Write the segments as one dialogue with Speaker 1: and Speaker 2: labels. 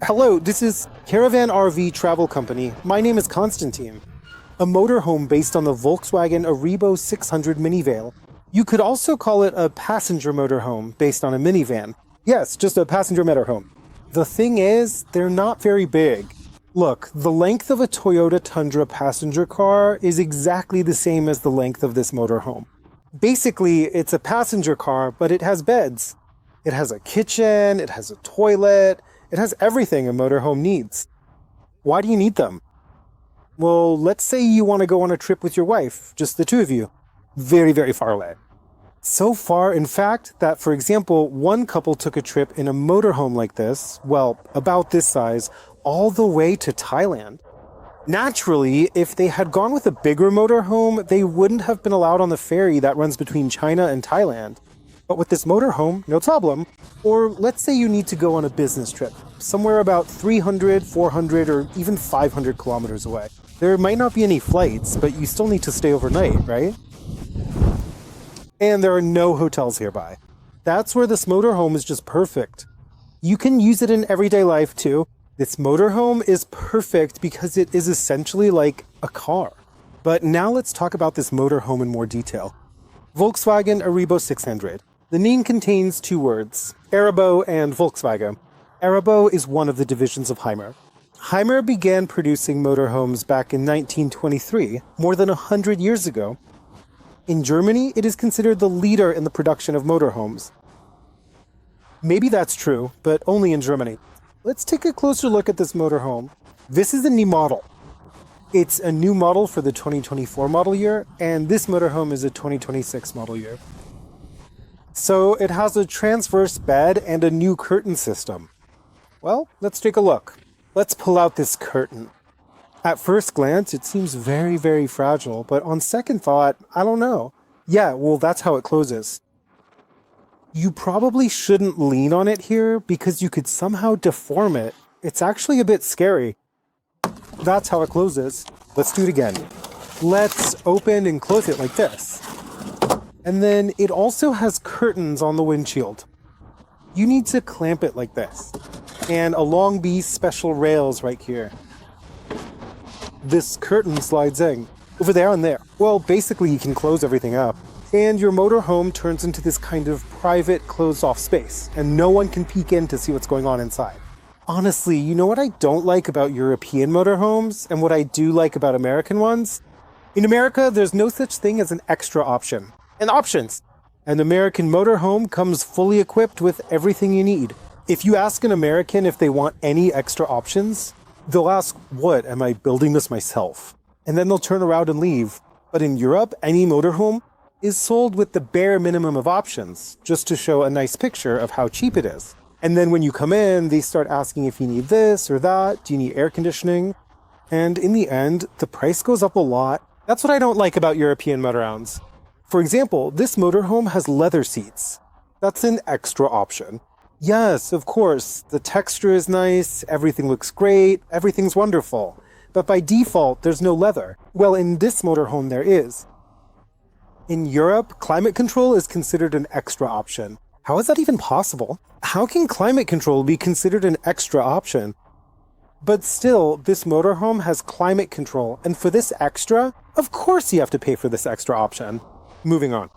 Speaker 1: Hello, this is Caravan RV Travel Company. My name is Constantine. A motorhome based on the Volkswagen Eriba 600 minivan. You could also call it a passenger motorhome based on a minivan. Yes, just a passenger motorhome. The thing is, they're not very big. Look, the length of a Toyota Tundra passenger car is exactly the same as the length of this motorhome. Basically, it's a passenger car, but it has beds. It has a kitchen, it has a toilet, it has everything a motorhome needs. Why do you need them? Well, let's say you want to go on a trip with your wife, just the two of you. Very, very far away. So far, in fact, that, for example, one couple took a trip in a motorhome like this, well, about this size, all the way to Thailand. Naturally, if they had gone with a bigger motorhome, they wouldn't have been allowed on the ferry that runs between China and Thailand. But with this motorhome, no problem. Or let's say you need to go on a business trip, somewhere about 300, 400, or even 500 kilometers away. There might not be any flights, but you still need to stay overnight, right? And there are no hotels nearby. That's where this motorhome is just perfect. You can use it in everyday life too. This motorhome is perfect because it is essentially like a car. But now let's talk about this motorhome in more detail. Volkswagen Eriba 600. The name contains two words, Eriba and Volkswagen. Eriba is one of the divisions of Hymer. Hymer began producing motorhomes back in 1923, more than 100 years ago. In Germany, it is considered the leader in the production of motorhomes. Maybe that's true, but only in Germany. Let's take a closer look at this motorhome. This is a new model. It's a new model for the 2024 model year, and this motorhome is a 2026 model year. So it has a transverse bed and a new curtain system. Well, let's take a look. Let's pull out this curtain. At first glance, it seems very, very fragile, but on second thought, I don't know. Yeah, well, that's how it closes. You probably shouldn't lean on it here because you could somehow deform it. It's actually a bit scary. That's how it closes. Let's do it again. Let's open and close it like this. And then it also has curtains on the windshield. You need to clamp it like this. And along these special rails right here. This curtain slides in. Over there and there. Well, basically you can close everything up. And your motorhome turns into this kind of private closed-off space. And no one can peek in to see what's going on inside. Honestly, you know what I don't like about European motorhomes and what I do like about American ones? In America, there's no such thing as an extra option. And options. An American motorhome comes fully equipped with everything you need. If you ask an American if they want any extra options, they'll ask, what, am I building this myself? And then they'll turn around and leave. But in Europe, any motorhome is sold with the bare minimum of options, just to show a nice picture of how cheap it is. And then when you come in, they start asking if you need this or that, do you need air conditioning? And in the end, the price goes up a lot. That's what I don't like about European motorhomes. For example, this motorhome has leather seats. That's an extra option. Yes, of course, the texture is nice, everything looks great, everything's wonderful. But by default, there's no leather. Well, in this motorhome, there is. In Europe, climate control is considered an extra option. How is that even possible? How can climate control be considered an extra option? But still, this motorhome has climate control, and for this extra, of course you have to pay for this extra option. Moving on.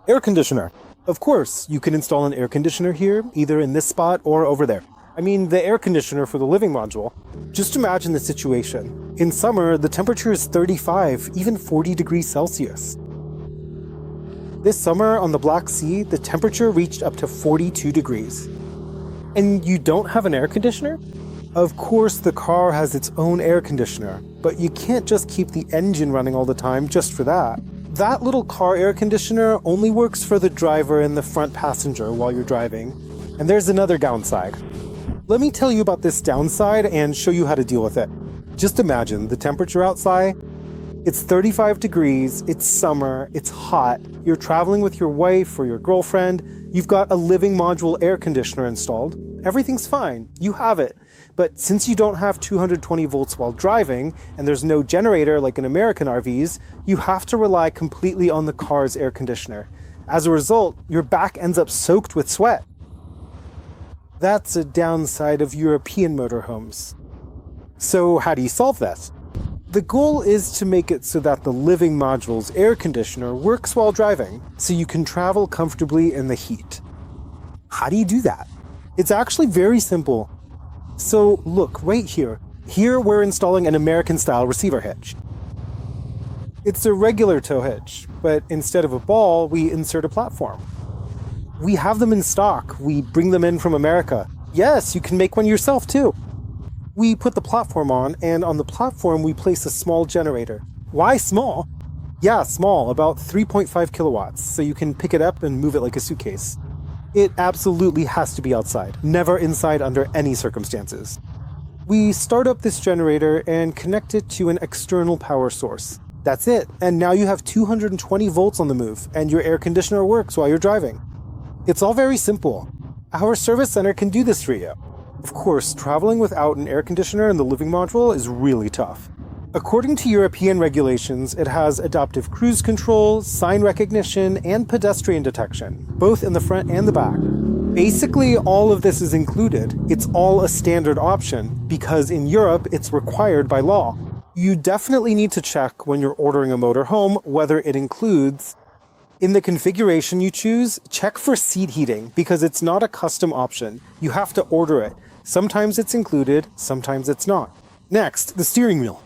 Speaker 1: Air conditioner. Of course, you can install an air conditioner here, either in this spot or over there. I mean, the air conditioner for the living module. Just imagine the situation. In summer, the temperature is 35, even 40 degrees Celsius. This summer on the Black Sea, the temperature reached up to 42 degrees. And you don't have an air conditioner? Of course, the car has its own air conditioner, but you can't just keep the engine running all the time just for that. That little car air conditioner only works for the driver and the front passenger while you're driving. And there's another downside. Let me tell you about this downside and show you how to deal with it. Just imagine the temperature outside. It's 35 degrees, it's summer, it's hot, you're traveling with your wife or your girlfriend, you've got a living module air conditioner installed. Everything's fine, you have it. But since you don't have 220 volts while driving, and there's no generator like in American RVs, you have to rely completely on the car's air conditioner. As a result, your back ends up soaked with sweat. That's a downside of European motorhomes. So how do you solve that? The goal is to make it so that the living module's air conditioner works while driving, so you can travel comfortably in the heat. How do you do that? It's actually very simple. So look, right here. Here we're installing an American-style receiver hitch. It's a regular tow hitch, but instead of a ball, we insert a platform. We have them in stock. We bring them in from America. Yes, you can make one yourself too. We put the platform on, and on the platform we place a small generator. Why small? Yeah, small, about 3.5 kilowatts, so you can pick it up and move it like a suitcase. It absolutely has to be outside, never inside under any circumstances. We start up this generator and connect it to an external power source. That's it, and now you have 220 volts on the move, and your air conditioner works while you're driving. It's all very simple. Our service center can do this for you. Of course, traveling without an air conditioner in the living module is really tough. According to European regulations, it has adaptive cruise control, sign recognition, and pedestrian detection, both in the front and the back. Basically, all of this is included. It's all a standard option, because in Europe, it's required by law. You definitely need to check when you're ordering a motorhome whether it includes. In the configuration you choose, check for seat heating, because it's not a custom option. You have to order it. Sometimes it's included, sometimes it's not. Next, the steering wheel.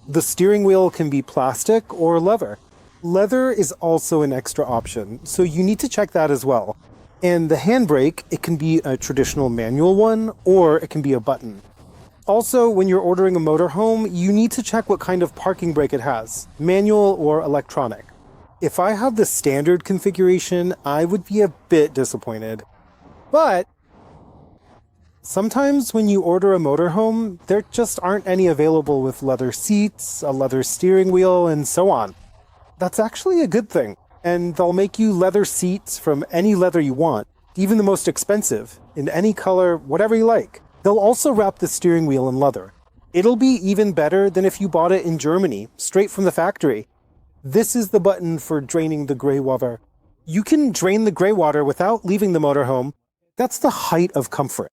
Speaker 1: The steering wheel can be plastic or leather. Leather is also an extra option, so you need to check that as well. And the handbrake, it can be a traditional manual one, or it can be a button. Also, when you're ordering a motorhome, you need to check what kind of parking brake it has, manual or electronic. If I had the standard configuration, I would be a bit disappointed. But sometimes when you order a motorhome, there just aren't any available with leather seats, a leather steering wheel, and so on. That's actually a good thing. And they'll make you leather seats from any leather you want, even the most expensive, in any color, whatever you like. They'll also wrap the steering wheel in leather. It'll be even better than if you bought it in Germany, straight from the factory. This is the button for draining the gray water. You can drain the gray water without leaving the motorhome. That's the height of comfort.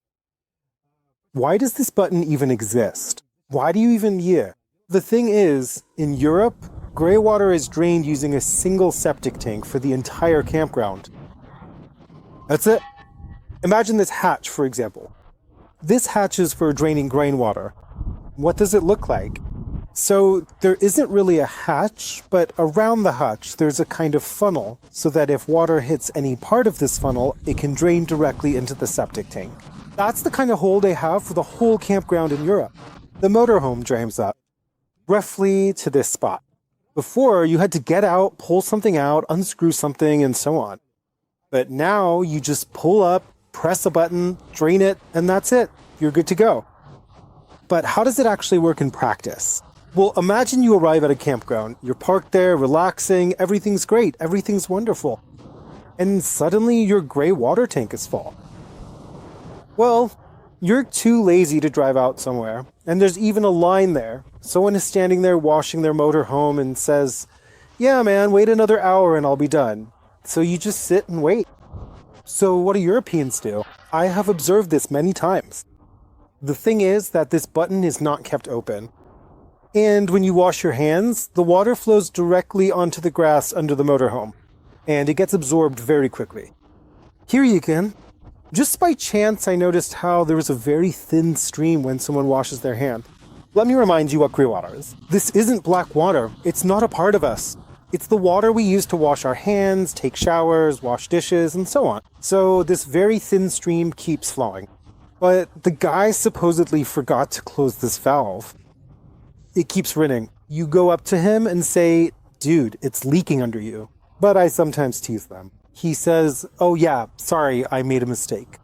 Speaker 1: Why does this button even exist? Why do you even hear? The thing is, in Europe, gray water is drained using a single septic tank for the entire campground. That's it. Imagine this hatch, for example. This hatch is for draining rainwater. What does it look like? So there isn't really a hatch, but around the hatch there's a kind of funnel, so that if water hits any part of this funnel, it can drain directly into the septic tank. That's the kind of hole they have for the whole campground in Europe. The motorhome drains up, roughly to this spot. Before, you had to get out, pull something out, unscrew something, and so on. But now you just pull up, press a button, drain it, and that's it. You're good to go. But how does it actually work in practice? Well, imagine you arrive at a campground. You're parked there, relaxing, everything's great, everything's wonderful. And suddenly your gray water tank is full. Well, you're too lazy to drive out somewhere, and there's even a line there. Someone is standing there washing their motorhome and says, "Yeah, man, wait another hour and I'll be done." So you just sit and wait. So what do Europeans do? I have observed this many times. The thing is that this button is not kept open. And when you wash your hands, the water flows directly onto the grass under the motorhome, and it gets absorbed very quickly. Here you can. Just by chance, I noticed how there is a very thin stream when someone washes their hand. Let me remind you what gray water is. This isn't black water. It's not a part of us. It's the water we use to wash our hands, take showers, wash dishes, and so on. So this very thin stream keeps flowing. But the guy supposedly forgot to close this valve. It keeps running. You go up to him and say, "Dude, it's leaking under you." But I sometimes tease them. He says, "Oh yeah, sorry, I made a mistake."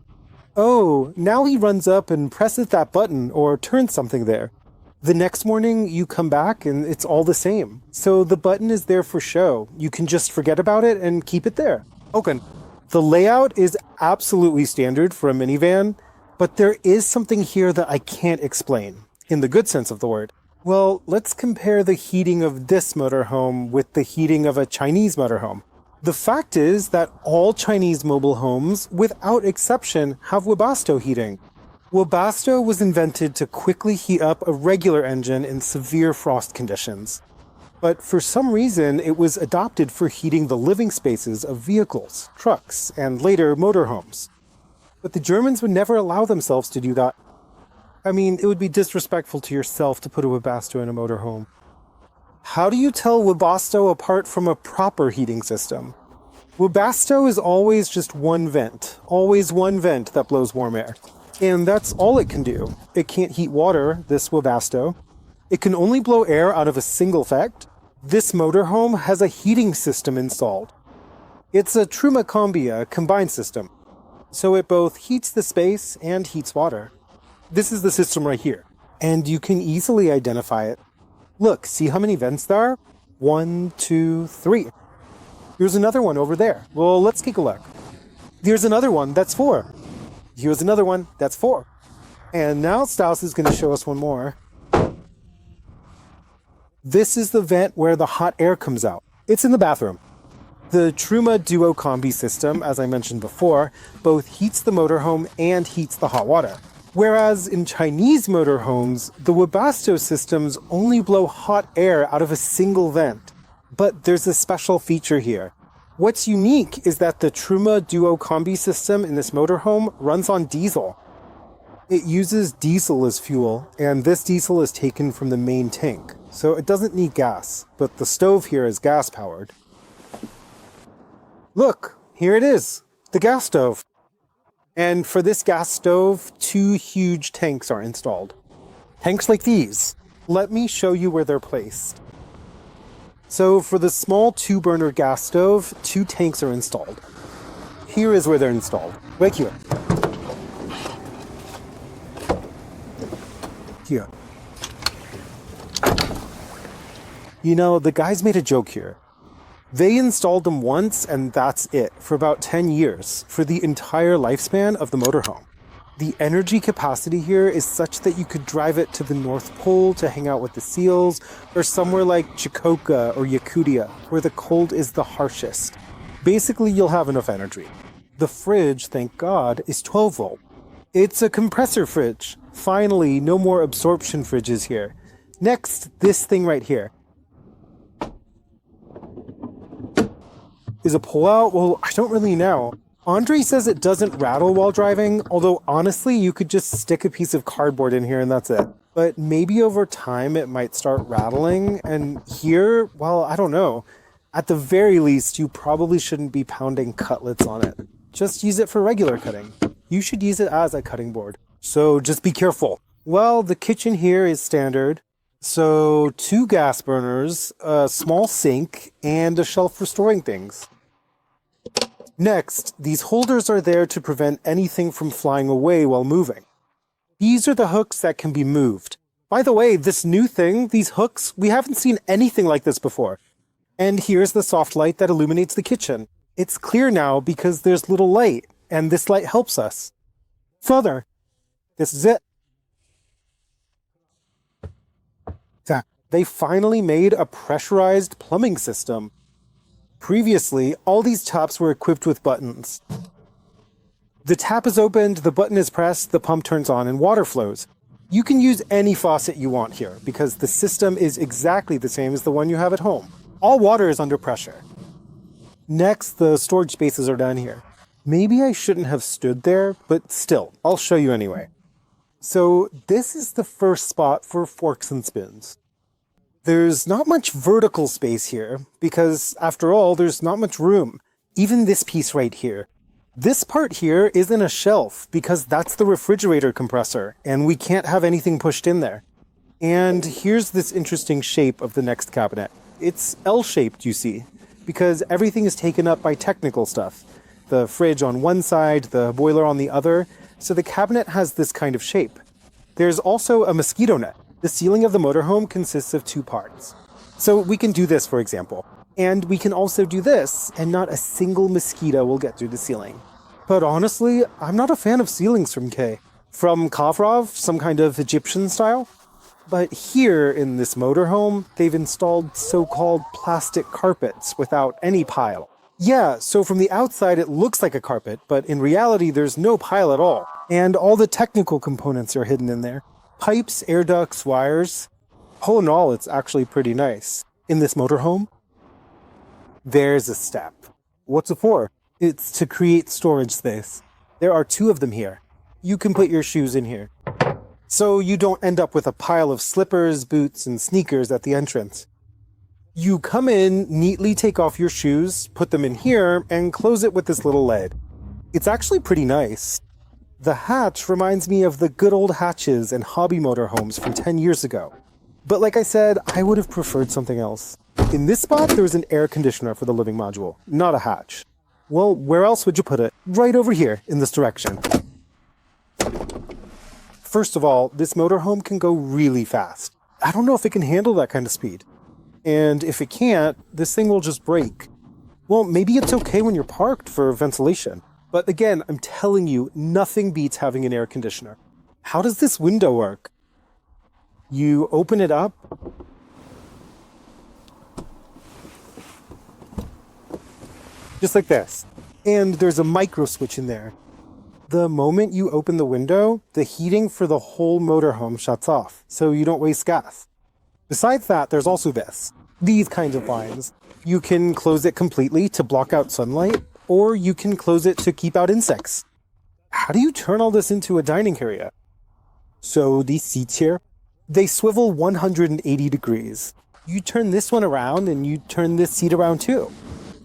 Speaker 1: Oh, now he runs up and presses that button or turns something there. The next morning you come back and it's all the same. So the button is there for show. You can just forget about it and keep it there. Okay. The layout is absolutely standard for a minivan, but there is something here that I can't explain, in the good sense of the word. Well, let's compare the heating of this motorhome with the heating of a Chinese motorhome. The fact is that all Chinese mobile homes, without exception, have Webasto heating. Webasto was invented to quickly heat up a regular engine in severe frost conditions. But for some reason, it was adopted for heating the living spaces of vehicles, trucks, and later motorhomes. But the Germans would never allow themselves to do that. I mean, it would be disrespectful to yourself to put a Webasto in a motorhome. How do you tell Webasto apart from a proper heating system? Webasto is always just one vent that blows warm air. And that's all it can do. It can't heat water, this Webasto. It can only blow air out of a single vent. This motorhome has a heating system installed. It's a Truma Combi, a combined system. So it both heats the space and heats water. This is the system right here. And you can easily identify it. Look, see how many vents there are? 1, 2, 3. Here's another one over there. Well, let's take a look. Here's another one, that's 4. Here's another one, that's 4. And now Staus is going to show us one more. This is the vent where the hot air comes out. It's in the bathroom. The Truma Duo Combi system, as I mentioned before, both heats the motorhome and heats the hot water. Whereas in Chinese motorhomes, the Webasto systems only blow hot air out of a single vent. But there's a special feature here. What's unique is that the Truma Duo Combi system in this motorhome runs on diesel. It uses diesel as fuel, and this diesel is taken from the main tank, so it doesn't need gas, but the stove here is gas-powered. Look, here it is, the gas stove. And for this gas stove, 2 huge tanks are installed. Tanks like these. Let me show you where they're placed. So for the small 2-burner gas stove, 2 tanks are installed. Here is where they're installed. Right here. Here. You know, the guys made a joke here. They installed them once and that's it, for about 10 years, for the entire lifespan of the motorhome. The energy capacity here is such that you could drive it to the North Pole to hang out with the seals, or somewhere like Fukuoka or Yakutia, where the cold is the harshest. Basically, you'll have enough energy. The fridge, thank God, is 12 volt. It's a compressor fridge. Finally, no more absorption fridges here. Next, this thing right here. Is a pull-out? Well, I don't really know. Andre says it doesn't rattle while driving, although honestly, you could just stick a piece of cardboard in here and that's it. But maybe over time it might start rattling, and here, well, I don't know. At the very least, you probably shouldn't be pounding cutlets on it. Just use it for regular cutting. You should use it as a cutting board. So just be careful. Well, the kitchen here is standard. So 2 gas burners, a small sink, and a shelf for storing things. Next, these holders are there to prevent anything from flying away while moving. These are the hooks that can be moved. By the way, this new thing, these hooks, we haven't seen anything like this before. And here's the soft light that illuminates the kitchen. It's clear now because there's little light, and this light helps us. Further, this is it. They finally made a pressurized plumbing system. Previously, all these taps were equipped with buttons. The tap is opened, the button is pressed, the pump turns on, and water flows. You can use any faucet you want here, because the system is exactly the same as the one you have at home. All water is under pressure. Next, the storage spaces are down here. Maybe I shouldn't have stood there, but still, I'll show you anyway. So this is the first spot for forks and spins. There's not much vertical space here, because after all, there's not much room. Even this piece right here. This part here isn't a shelf, because that's the refrigerator compressor, and we can't have anything pushed in there. And here's this interesting shape of the next cabinet. It's L-shaped, you see, because everything is taken up by technical stuff. The fridge on one side, the boiler on the other, so the cabinet has this kind of shape. There's also a mosquito net. The ceiling of the motorhome consists of 2 parts. So we can do this, for example. And we can also do this, and not a single mosquito will get through the ceiling. But honestly, I'm not a fan of ceilings from K. From Kavrov, some kind of Egyptian style. But here in this motorhome, they've installed so-called plastic carpets without any pile. Yeah, so from the outside it looks like a carpet, but in reality there's no pile at all. And all the technical components are hidden in there. Pipes, air ducts, wires. All in all, it's actually pretty nice. In this motorhome, there's a step. What's it for? It's to create storage space. There are 2 of them here. You can put your shoes in here. So you don't end up with a pile of slippers, boots, and sneakers at the entrance. You come in, neatly take off your shoes, put them in here, and close it with this little lid. It's actually pretty nice. The hatch reminds me of the good old hatches and hobby motorhomes from 10 years ago. But like I said, I would have preferred something else. In this spot, there was an air conditioner for the living module, not a hatch. Well, where else would you put it? Right over here, in this direction. First of all, this motorhome can go really fast. I don't know if it can handle that kind of speed. And if it can't, this thing will just break. Well, maybe it's okay when you're parked for ventilation. But again, I'm telling you, nothing beats having an air conditioner. How does this window work? You open it up. Just like this. And there's a micro switch in there. The moment you open the window, the heating for the whole motorhome shuts off, so you don't waste gas. Besides that, there's also these kinds of blinds. You can close it completely to block out sunlight, or you can close it to keep out insects. How do you turn all this into a dining area? So these seats here, they swivel 180 degrees. You turn this one around and you turn this seat around too.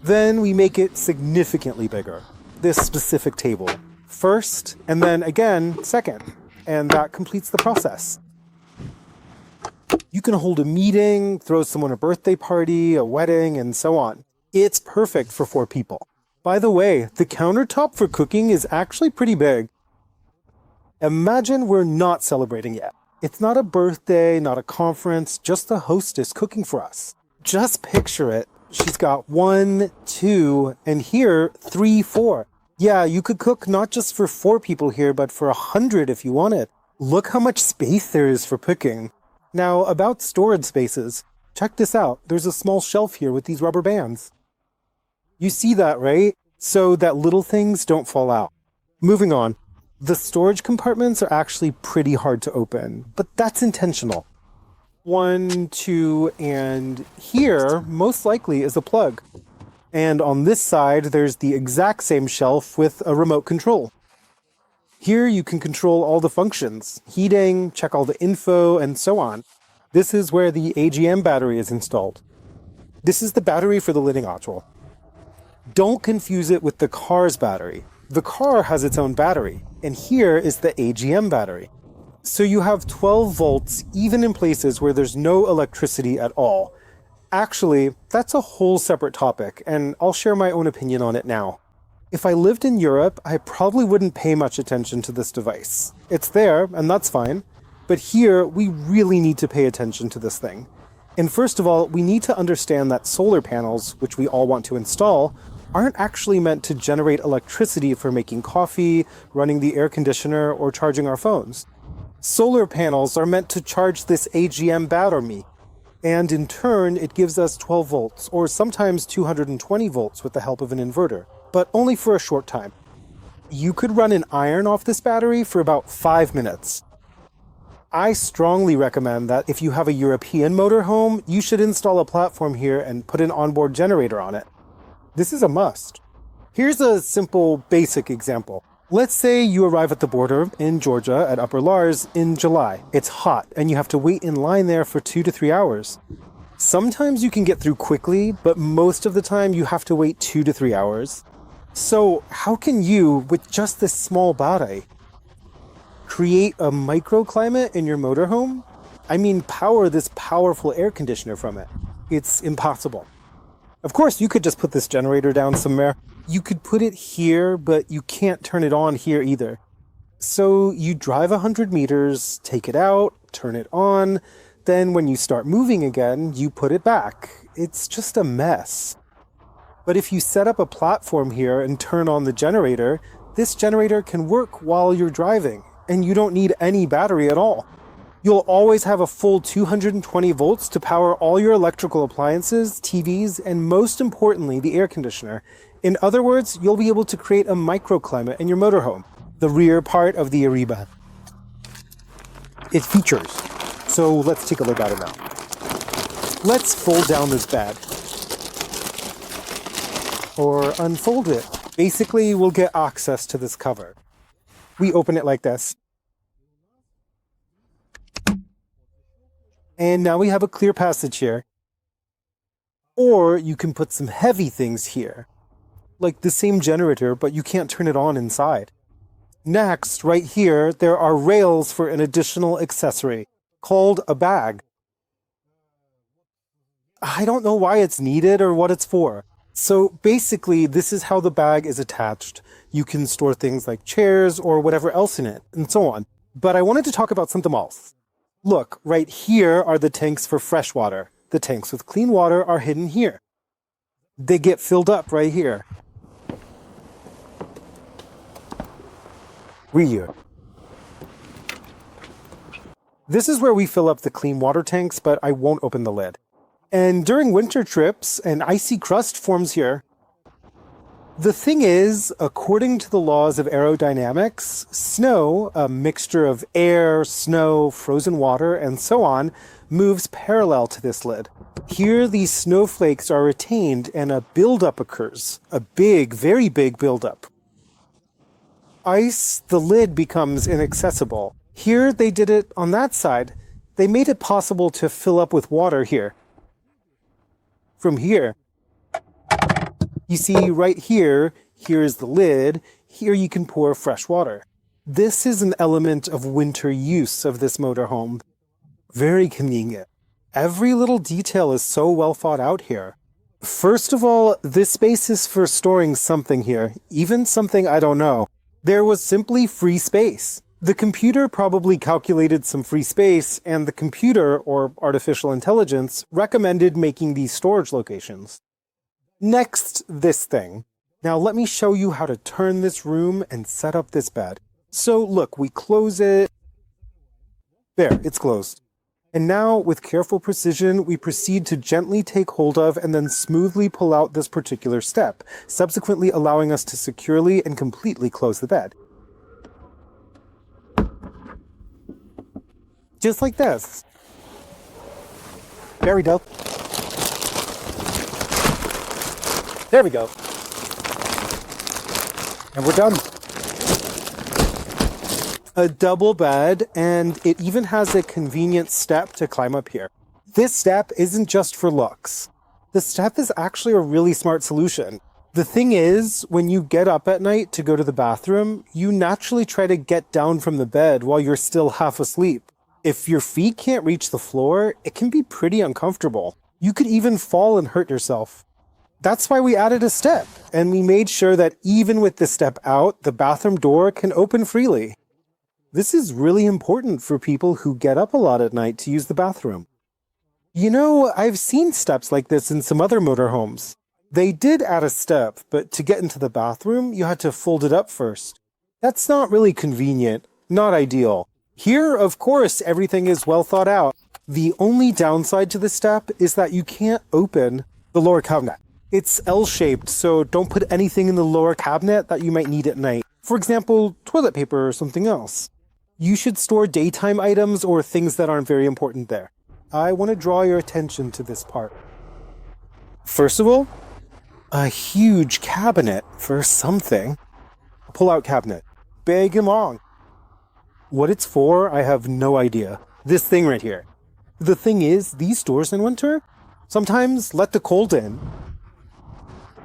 Speaker 1: Then we make it significantly bigger. This specific table. First, and then again, second. And that completes the process. You can hold a meeting, throw someone a birthday party, a wedding, and so on. It's perfect for 4 people. By the way, the countertop for cooking is actually pretty big. Imagine we're not celebrating yet. It's not a birthday, not a conference, just the hostess cooking for us. Just picture it. She's got 1, 2, and here 3, 4. Yeah, you could cook not just for 4 people here, but for 100 if you wanted. Look how much space there is for cooking. Now, about storage spaces. Check this out. There's a small shelf here with these rubber bands. You see that, right? So that little things don't fall out. Moving on. The storage compartments are actually pretty hard to open, but that's intentional. 1, 2, and here, most likely, is a plug. And on this side, there's the exact same shelf with a remote control. Here you can control all the functions, heating, check all the info, and so on. This is where the AGM battery is installed. This is the battery for the living module. Don't confuse it with the car's battery. The car has its own battery, and here is the AGM battery. So you have 12 volts even in places where there's no electricity at all. Actually, that's a whole separate topic, and I'll share my own opinion on it now. If I lived in Europe, I probably wouldn't pay much attention to this device. It's there, and that's fine. But here, we really need to pay attention to this thing. And first of all, we need to understand that solar panels, which we all want to install, aren't actually meant to generate electricity for making coffee, running the air conditioner, or charging our phones. Solar panels are meant to charge this AGM battery. And in turn, it gives us 12 volts, or sometimes 220 volts with the help of an inverter, but only for a short time. You could run an iron off this battery for about 5 minutes. I strongly recommend that if you have a European motorhome, you should install a platform here and put an onboard generator on it. This is a must. Here's a simple, basic example. Let's say you arrive at the border in Georgia at Upper Lars in July. It's hot and you have to wait in line there for 2 to 3 hours. Sometimes you can get through quickly, but most of the time you have to wait 2 to 3 hours. So how can you, with just this small battery, create a microclimate in your motorhome? I mean, power this powerful air conditioner from it. It's impossible. Of course, you could just put this generator down somewhere. You could put it here, but you can't turn it on here either. So you drive 100 meters, take it out, turn it on, then when you start moving again, you put it back. It's just a mess. But if you set up a platform here and turn on the generator, this generator can work while you're driving, and you don't need any battery at all. You'll always have a full 220 volts to power all your electrical appliances, TVs, and most importantly, the air conditioner. In other words, you'll be able to create a microclimate in your motorhome, the rear part of the Eriba. It features. So let's take a look at it now. Let's fold down this bed. Or unfold it. Basically, we'll get access to this cover. We open it like this. And now we have a clear passage here. Or you can put some heavy things here. Like the same generator, but you can't turn it on inside. Next, right here, there are rails for an additional accessory called a bag. I don't know why it's needed or what it's for. So basically, this is how the bag is attached. You can store things like chairs or whatever else in it, and so on. But I wanted to talk about something else. Look, right here are the tanks for fresh water. The tanks with clean water are hidden here. They get filled up right here. Rear. This is where we fill up the clean water tanks, but I won't open the lid. And during winter trips, an icy crust forms here. The thing is, according to the laws of aerodynamics, snow, a mixture of air, snow, frozen water, and so on, moves parallel to this lid. Here, these snowflakes are retained and a buildup occurs. A big, very big buildup. Ice, the lid becomes inaccessible. Here, they did it on that side. They made it possible to fill up with water here. From here. You see, right here, here is the lid. Here you can pour fresh water. This is an element of winter use of this motorhome. Very convenient. Every little detail is so well thought out here. First of all, this space is for storing something here, even something I don't know. There was simply free space. The computer probably calculated some free space, and the computer, or artificial intelligence, recommended making these storage locations. Next, this thing. Now let me show you how to turn this room and set up this bed. So look, we close it. There, it's closed. And now, with careful precision, we proceed to gently take hold of and then smoothly pull out this particular step, subsequently allowing us to securely and completely close the bed. Just like this. There we go. There we go. And we're done. A double bed, and it even has a convenient step to climb up here. This step isn't just for looks. The step is actually a really smart solution. The thing is, when you get up at night to go to the bathroom, you naturally try to get down from the bed while you're still half asleep. If your feet can't reach the floor, it can be pretty uncomfortable. You could even fall and hurt yourself. That's why we added a step, and we made sure that even with the step out, the bathroom door can open freely. This is really important for people who get up a lot at night to use the bathroom. You know, I've seen steps like this in some other motorhomes. They did add a step, but to get into the bathroom, you had to fold it up first. That's not really convenient, not ideal. Here, of course, everything is well thought out. The only downside to the step is that you can't open the lower cabinet. It's L-shaped, so don't put anything in the lower cabinet that you might need at night. For example, toilet paper or something else. You should store daytime items or things that aren't very important there. I want to draw your attention to this part. First of all, a huge cabinet for something. A pull-out cabinet. Big and long. What it's for, I have no idea. This thing right here. The thing is, these doors in winter sometimes let the cold in.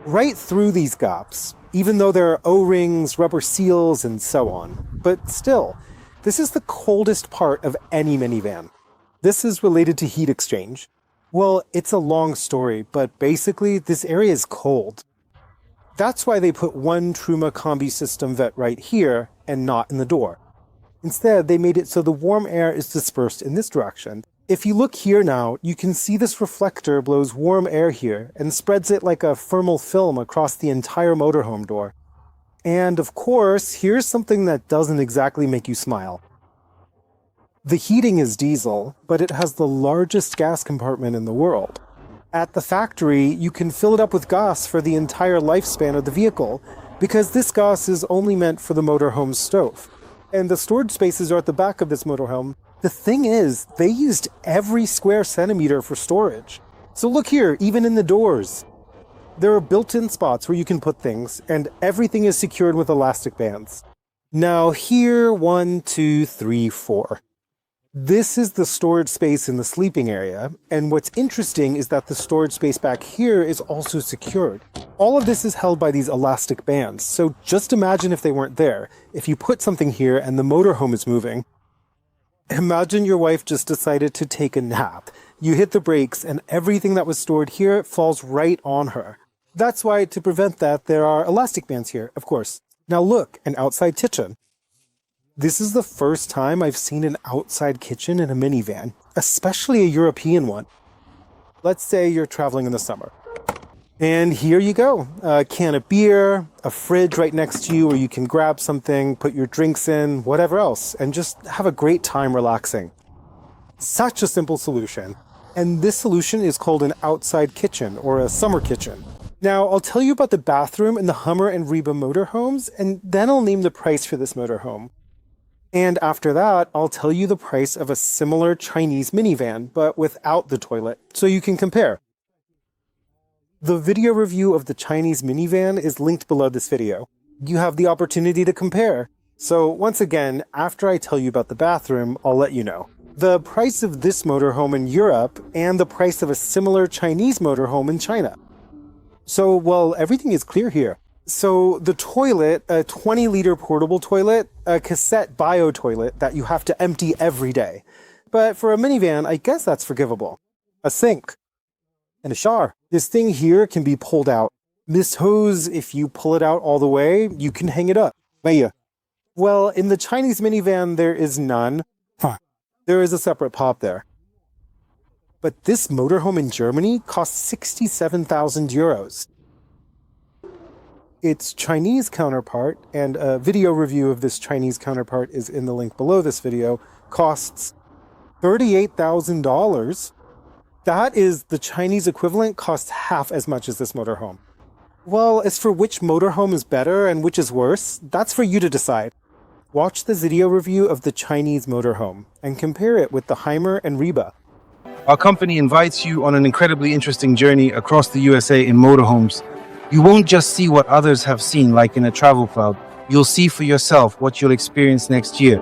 Speaker 1: Right through these gaps, even though there are O-rings, rubber seals, and so on. But still, this is the coldest part of any minivan. This is related to heat exchange. Well, it's a long story, but basically, this area is cold. That's why they put one Truma Combi system vent right here and not in the door. Instead, they made it so the warm air is dispersed in this direction. If you look here now, you can see this reflector blows warm air here and spreads it like a thermal film across the entire motorhome door. And of course, here's something that doesn't exactly make you smile. The heating is diesel, but it has the largest gas compartment in the world. At the factory, you can fill it up with gas for the entire lifespan of the vehicle, because this gas is only meant for the motorhome's stove. And the storage spaces are at the back of this motorhome. The thing is, they used every square centimeter for storage. So look here, even in the doors. There are built-in spots where you can put things, and everything is secured with elastic bands. Now here, 1, 2, 3, 4. This is the storage space in the sleeping area, and what's interesting is that the storage space back here is also secured. All of this is held by these elastic bands, so just imagine if they weren't there. If you put something here and the motorhome is moving, imagine your wife just decided to take a nap. You hit the brakes and everything that was stored here falls right on her. That's why, to prevent that, there are elastic bands here, of course. Now look, an outside kitchen. This is the first time I've seen an outside kitchen in a minivan, especially a European one. Let's say you're traveling in the summer. And here you go, a can of beer, a fridge right next to you where you can grab something, put your drinks in, whatever else, and just have a great time relaxing. Such a simple solution. And this solution is called an outside kitchen or a summer kitchen. Now, I'll tell you about the bathroom in the Hymer and Eriba motorhomes, and then I'll name the price for this motorhome. And after that, I'll tell you the price of a similar Chinese minivan, but without the toilet, so you can compare. The video review of the Chinese minivan is linked below this video. You have the opportunity to compare. So once again, after I tell you about the bathroom, I'll let you know. The price of this motorhome in Europe and the price of a similar Chinese motorhome in China. So, well, everything is clear here. So the toilet, a 20-liter portable toilet, a cassette bio toilet that you have to empty every day. But for a minivan, I guess that's forgivable. A sink. And a shower. This thing here can be pulled out. This hose, if you pull it out all the way, you can hang it up. Well, in the Chinese minivan, there is none. There is a separate pop there. But this motorhome in Germany costs 67,000 euros. Its Chinese counterpart, and a video review of this Chinese counterpart is in the link below this video, costs $38,000. That is, the Chinese equivalent costs half as much as this motorhome. Well, as for which motorhome is better and which is worse, that's for you to decide. Watch the video review of the Chinese motorhome and compare it with the Hymer and Eriba.
Speaker 2: Our company invites you on an incredibly interesting journey across the USA in motorhomes. You won't just see what others have seen like in a travel cloud. You'll see for yourself what you'll experience next year.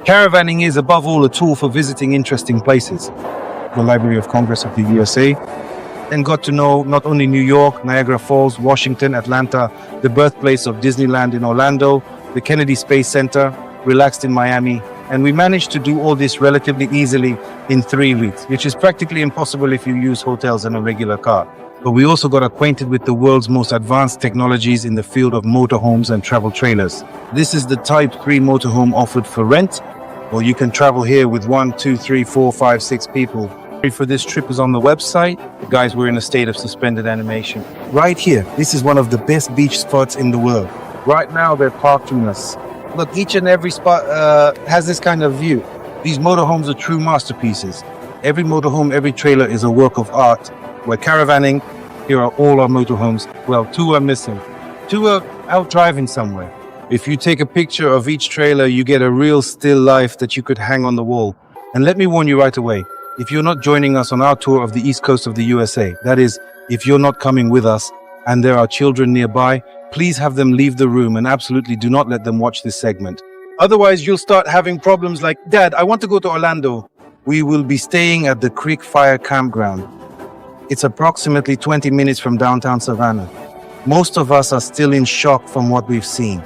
Speaker 2: Caravanning is above all a tool for visiting interesting places. The Library of Congress of the USA, and got to know not only New York, Niagara Falls, Washington, Atlanta, the birthplace of Disneyland in Orlando, the Kennedy Space Center, relaxed in Miami, and we managed to do all this relatively easily in 3 weeks, which is practically impossible if you use hotels and a regular car. But we also got acquainted with the world's most advanced technologies in the field of motorhomes and travel trailers. This is the Type 3 motorhome offered for rent, or you can travel here with 1, 2, 3, 4, 5, 6 people. For this trip is on the website. Guys, we're in a state of suspended animation. Right here, this is one of the best beach spots in the world. Right now, they're parking us. Look, each and every spot has this kind of view. These motorhomes are true masterpieces. Every motorhome, every trailer is a work of art. We're caravanning. Here are all our motorhomes. Well, 2 are missing. 2 are out driving somewhere. If you take a picture of each trailer, you get a real still life that you could hang on the wall. And let me warn you right away, if you're not joining us on our tour of the East Coast of the USA, that is, if you're not coming with us and there are children nearby, please have them leave the room and absolutely do not let them watch this segment. Otherwise, you'll start having problems like, Dad, I want to go to Orlando. We will be staying at the Creek Fire Campground. It's approximately 20 minutes from downtown Savannah. Most of us are still in shock from what we've seen.